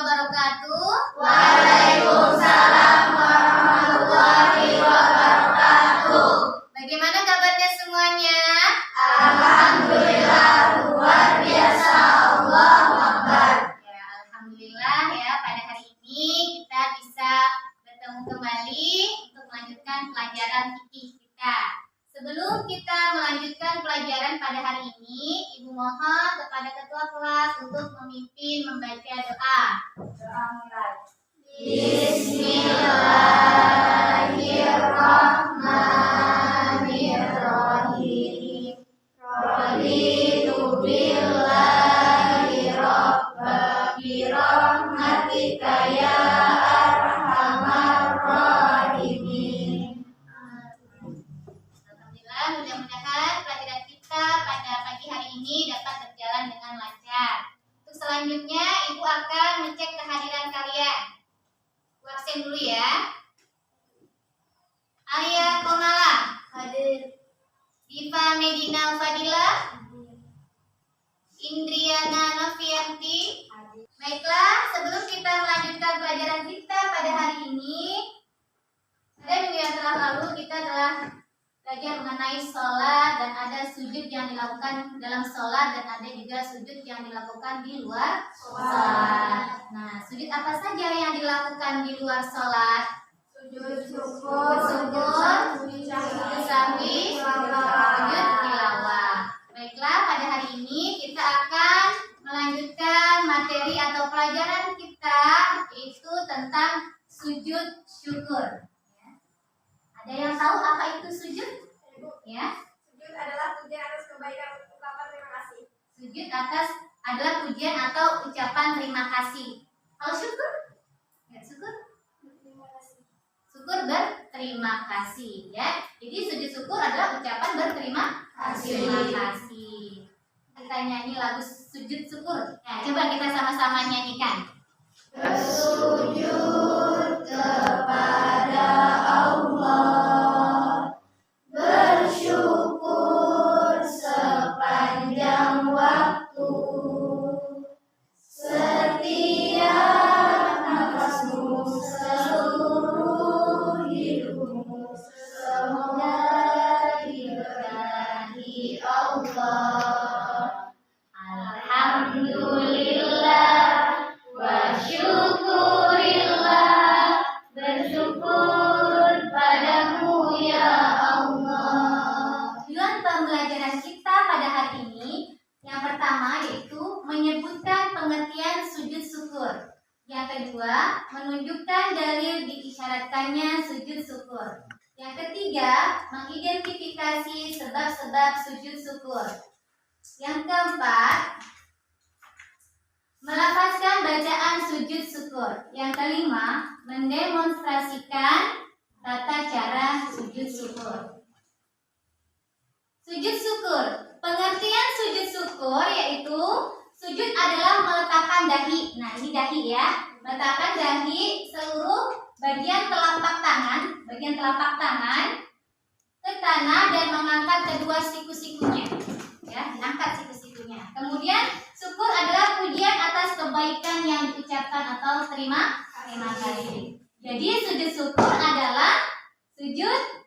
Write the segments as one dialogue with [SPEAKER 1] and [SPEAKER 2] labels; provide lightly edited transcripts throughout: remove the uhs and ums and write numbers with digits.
[SPEAKER 1] wabarakatuh.
[SPEAKER 2] Waalaikumsalam warahmatullahi wabarakatuh.
[SPEAKER 1] Bagaimana kabarnya semuanya?
[SPEAKER 2] Alhamdulillah, luar biasa. Allahu Akbar.
[SPEAKER 1] Ya, alhamdulillah ya, pada hari ini kita bisa bertemu kembali untuk melanjutkan pelajaran fikih kita. Sebelum kita melanjutkan pelajaran pada hari ini, Ibu mohon kepada ketua kelas untuk memimpin membaca doa. Doa mulai.
[SPEAKER 2] Bismillahirrahmanirrahim. Raditu billahi rabba bi rahmatika ya arhamar rahimin.
[SPEAKER 1] Alhamdulillah, mudah-mudahan pelajaran kita pada pagi hari ini dapat berjalan dengan lancar. Untuk selanjutnya, Ibu akan mengecek kehadiran kalian. Ibu absen dulu ya. Alia Komala hadir. Diva Medina Fadila, Indriana Novianti. Baiklah, sebelum kita melanjutkan pelajaran kita pada hari ini, pada minggu yang telah lalu kita telah belajar mengenai sholat dan ada sujud yang dilakukan dalam sholat dan ada juga sujud yang dilakukan di luar sholat. Nah, sujud apa saja yang dilakukan di luar sholat?
[SPEAKER 2] Sujud syukur,
[SPEAKER 1] sujud sahwi, sujud tilawah. Baiklah, pada hari ini kita akan melanjutkan materi atau pelajaran kita, yaitu tentang sujud syukur. Ada yang tahu apa itu sujud? Ya.
[SPEAKER 2] Sujud adalah pujian atas kebaikan ucapan terima kasih.
[SPEAKER 1] Sujud adalah pujian atau ucapan terima kasih. Kalau syukur? Ya, syukur. Syukur berterima kasih, ya. Jadi sujud syukur adalah ucapan berterima kasih. Kita nyanyi lagu sujud syukur. Nah, coba kita sama-sama nyanyikan.
[SPEAKER 2] Bersujud kepada Allah, bersyukur sepanjang waktu, setiap nafasmu, seluruh hidupmu, semoga diberkahi Allah. Alhamdulillah wa syukurillah, bersyukur padamu ya Allah.
[SPEAKER 1] Tujuan pembelajaran kita pada hari ini yang pertama yaitu menyebutkan pengertian sujud syukur. Yang kedua, menunjukkan dalil diisyaratkannya sujud syukur. Yang ketiga, mengidentifikasi sebab-sebab sujud syukur. Yang keempat, melafazkan bacaan sujud syukur. Yang kelima, mendemonstrasikan tata cara sujud syukur. Sujud syukur. Pengertian sujud syukur yaitu sujud adalah meletakkan dahi. Nah, ini dahi ya. Meletakkan dahi seluruh bagian telapak tangan ke tanah dan mengangkat kedua siku-sikunya. Ya, diangkat siku-sikunya. Kemudian syukur adalah pujian atas kebaikan yang diucapkan atau terima kasih. Jadi sujud syukur adalah sujud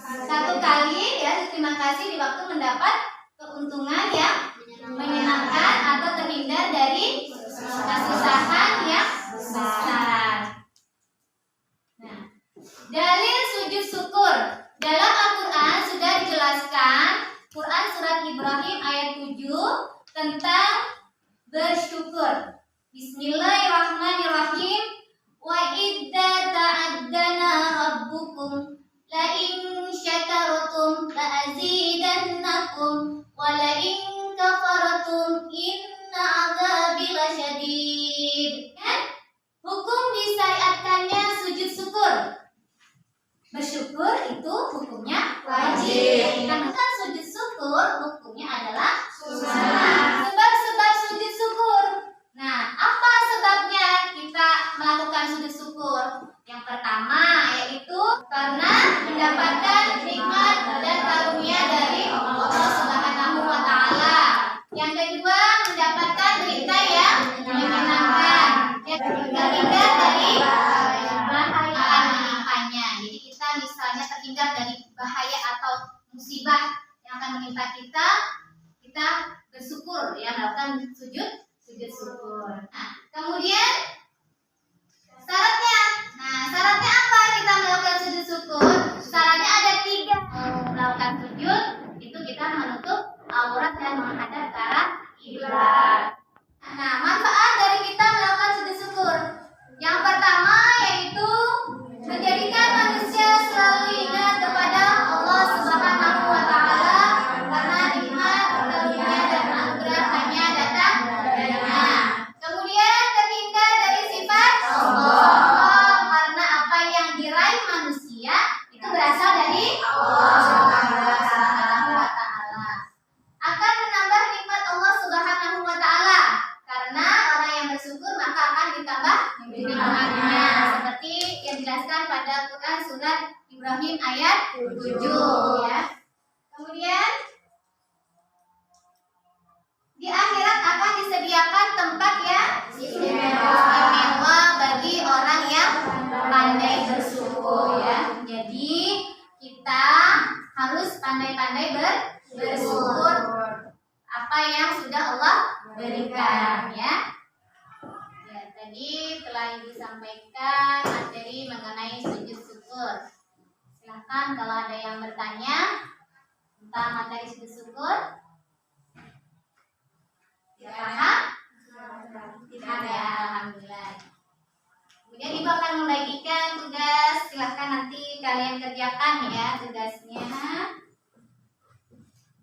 [SPEAKER 1] satu kali ya, terima kasih di waktu mendapat keuntungan yang menyenangkan atau terhindar dari kesusahan yang besar. Nah, dalil sujud syukur dalam Al-Quran sudah dijelaskan. Quran surat Ibrahim ayat 7 tentang bersyukur. Bismillahirrahmanirrahim. Wa idza ta'addana rabbukum la in syakartum la azidannakum wa la in kafartum inna adzabi lasyadid. Kan? Hukum disyariatkannya sujud syukur. Bersyukur itu hukumnya wajib. Karena kan sujud syukur hukumnya adalah sunnah. Sebab-sebab sujud syukur. Nah, apa sebabnya kita melakukan sujud syukur? Yang pertama yaitu karena mendapatkan nikmat dan karunia dari Allah Subhanahu wa taala. Yang kedua, mendapatkan berita yang menyenangkan. firman-Nya, seperti yang dijelaskan pada Quran surat Ibrahim ayat 7 ya. Kemudian di akhirat akan disediakan tempat yang istimewa bagi orang yang pandai bersyukur ya. Jadi kita harus pandai-pandai bersyukur apa yang sudah Allah berikan ya. Ya, tadi telah disampaikan materi mengenai sujud syukur. Silakan kalau ada yang bertanya tentang materi sujud syukur. Tidak paham? Tidak ya, alhamdulillah. Kemudian Ibu akan membagikan tugas, silahkan nanti kalian kerjakan ya tugasnya.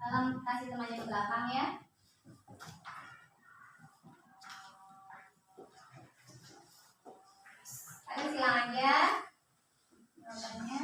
[SPEAKER 1] Tolong kasih temannya ke belakang ya. Ayo silang aja jawabannya.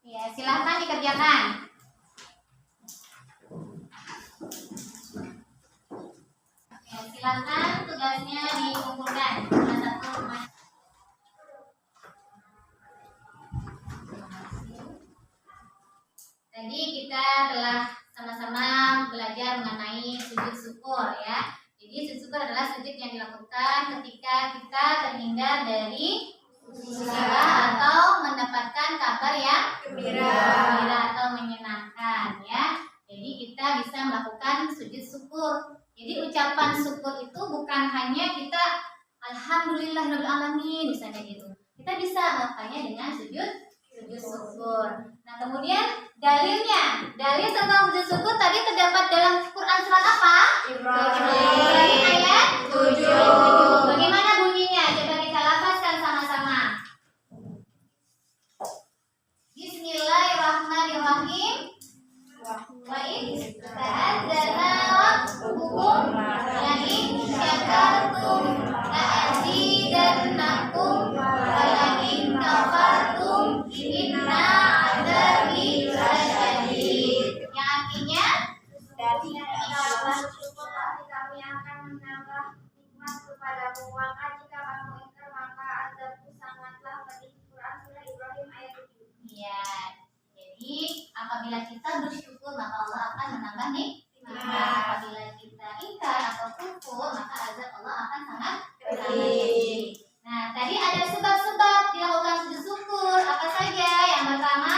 [SPEAKER 1] Ya, silahkan dikerjakan. Ya, silahkan tugasnya dikumpulkan. Satu. Tadi kita telah sama-sama belajar mengenai sujud syukur ya. Jadi sujud syukur adalah sujud yang dilakukan ketika kita terhindar dari musibah atau mendapatkan kabar yang gembira atau menyenangkan ya. Jadi kita bisa melakukan sujud syukur. Jadi ucapan syukur itu bukan hanya kita alhamdulillahirabbil alamin misalnya gitu. Kita bisa melakukannya dengan sujud syukur. Nah, kemudian dalil tentang sujud syukur tadi terdapat dalam Quran surat apa? Ibrahim ayat 7. Bagaimana bunyinya? Coba kita lafazkan sama-sama. Bismillahirrahmanirrahim. Wa in ta'adzana rabbukum la in syakartum la azidannakum wa la in kafartum inna adzabi lasyadid. Yang artinya
[SPEAKER 2] Dari Allah syukur pasti kami akan menambah nikmat kepadamu. Maka jika kamu ingkar maka azabku sangatlah pedih. Quran surah Ibrahim ayat 7.
[SPEAKER 1] ya. Jadi apabila kita bersyukur maka Allah akan menambah nikmat. Apabila kita ingkar atau kufur maka azab Allah akan sangat pedih. Nah, tadi ada sebab-sebab dilakukan sujud syukur. Apa saja? Yang pertama,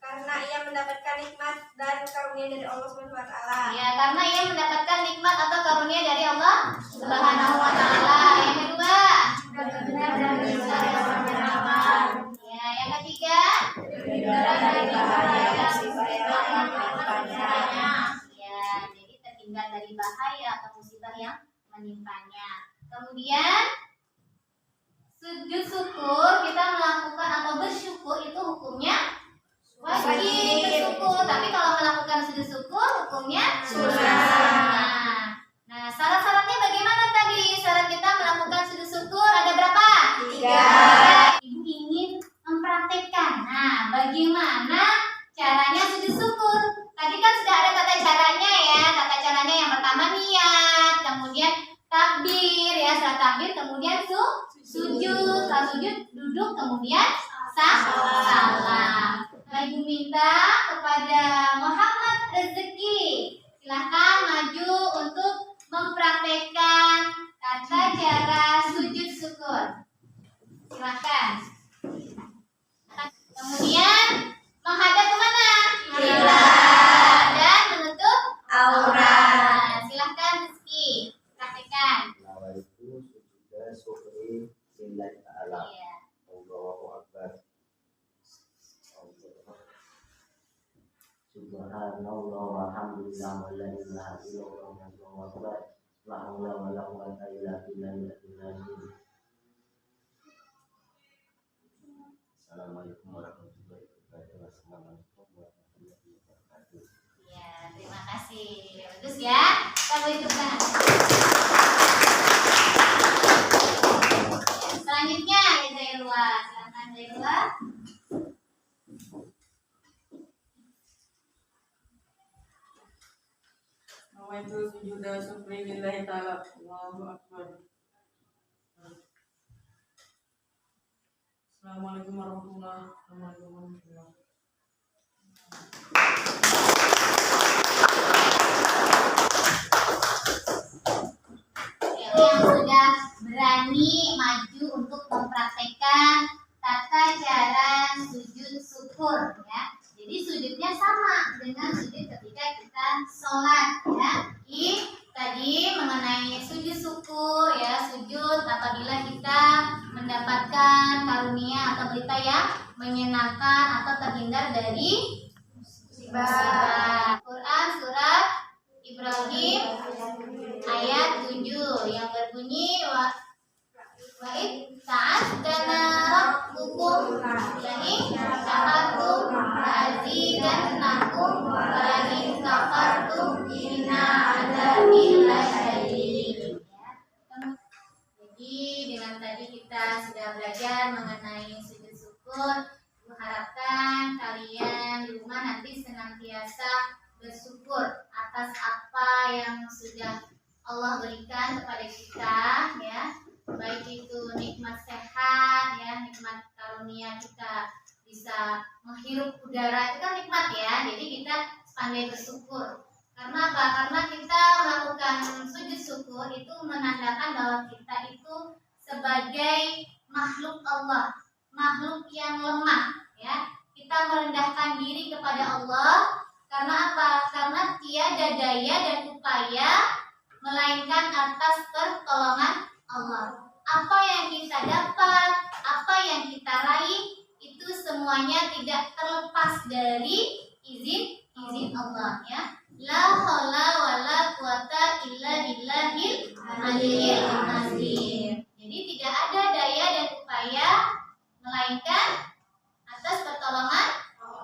[SPEAKER 2] Karena ia mendapatkan nikmat dan karunia dari Allah Subhanahu wa taala.
[SPEAKER 1] ya karena ia mendapatkan nikmat atau karunia dari Allah Subhanahu wa taala. Yang kedua,
[SPEAKER 2] Benar dan bisa dalam beramal.
[SPEAKER 1] ya yang ketiga,
[SPEAKER 2] Dari bahaya musibah yang menimpanya.
[SPEAKER 1] ya jadi terhindar dari bahaya atau musibah yang menimpanya. Kemudian sujud syukur kita melakukan atau bersyukur itu hukumnya wajib bersyukur, tapi kalau melakukan sujud syukur hukumnya sunnah. Nah, syarat-syaratnya bagaimana tadi? Syarat kita melakukan sujud syukur ada berapa? 3. Ibu ingin mempraktekkan. Nah, bagaimana caranya sujud syukur? Tadi kan sudah ada tata caranya ya. Tata caranya yang pertama niat, kemudian takbir ya, setelah takbir kemudian sujud, setelah sujud duduk kemudian salam. Nah, Ibu minta kepada Muhammad Rezeki, silahkan maju untuk mempraktekkan tata cara sujud syukur. Silahkan. Kemudian menghadap kemana? Kiblat dan menutup aurat. Silahkan Rizky, praktekkan.
[SPEAKER 3] Nawaitu sujuda syukri lillahi ta'ala.
[SPEAKER 1] Iya.
[SPEAKER 3] Allahu Akbar. Subhanallah walhamdulillah wa la ilaha illallah wallahu akbar. La haula wala quwwata illa billah. Assalamualaikum warahmatullahi wabarakatuh. Assalamualaikum warahmatullahi wabarakatuh.
[SPEAKER 1] Ya, terima kasih. Bagus ya. Kita beri tepuk tangan. Ya, selanjutnya ya Zairullah. Silakan Zairullah.
[SPEAKER 4] Nawaitu sujuda syukri lillahi ta'ala. Allahu akbar. Assalamualaikum warahmatullahi wabarakatuh.
[SPEAKER 1] Ya, yang sudah berani maju untuk mempraktekkan tata cara sujud syukur ya. Jadi sujudnya sama dengan sujud ketika kita sholat ya. Tadi mengenai sujud syukur ya, sujud apabila kita mendapatkan karunia atau berita yang menyenangkan atau terhindar dari musibah. Quran surat Ibrahim ayat 7 yang berbunyi wa id ta'adzana rabbukum la in syakartum la'azidannakum wa la in kafartum inna adzabi lasyadid. Jadi dengan tadi kita sudah belajar mengenai sujud syukur. Mengharapkan kalian di rumah nanti senantiasa bersyukur atas apa yang sudah Allah berikan kepada kita ya, baik itu nikmat sehat ya, nikmat karunia kita bisa menghirup udara, itu kan nikmat ya. Jadi kita pandai bersyukur. Karena apa? Karena kita melakukan sujud syukur itu menandakan bahwa kita itu sebagai makhluk Allah, makhluk yang lemah ya. Kita merendahkan diri kepada Allah. Karena apa? Karena tiada daya dan upaya melainkan atas pertolongan Allah. Apa yang kita dapat, apa yang kita raih, itu semuanya tidak terlepas dari izin Allah ya. La haula wala quwata illa billahil aliyyil azim. Jadi tidak ada daya dan upaya melainkan atas pertolongan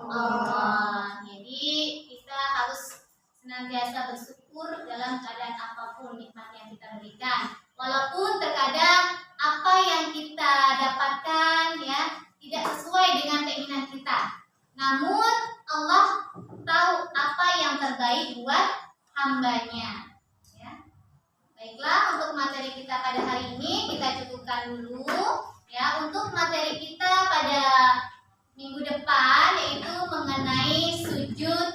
[SPEAKER 1] Allah. Jadi kita harus senantiasa bersyukur dalam keadaan apapun nikmat yang kita berikan. Walaupun terkadang apa yang kita dapatkan ya tidak sesuai dengan keinginan kita. Namun Allah tahu apa yang terbaik buat hambanya. Ya. Baiklah, untuk materi kita pada hari ini kita cukupkan dulu. Ya, untuk materi kita pada minggu depan yaitu mengenai sujud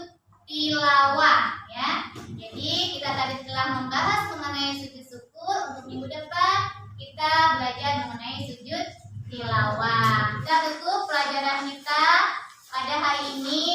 [SPEAKER 1] tilawah ya. Jadi kita tadi telah membahas mengenai sujud syukur. Untuk minggu depan kita belajar mengenai sujud tilawah. Kita tutup pelajaran kita pada hari ini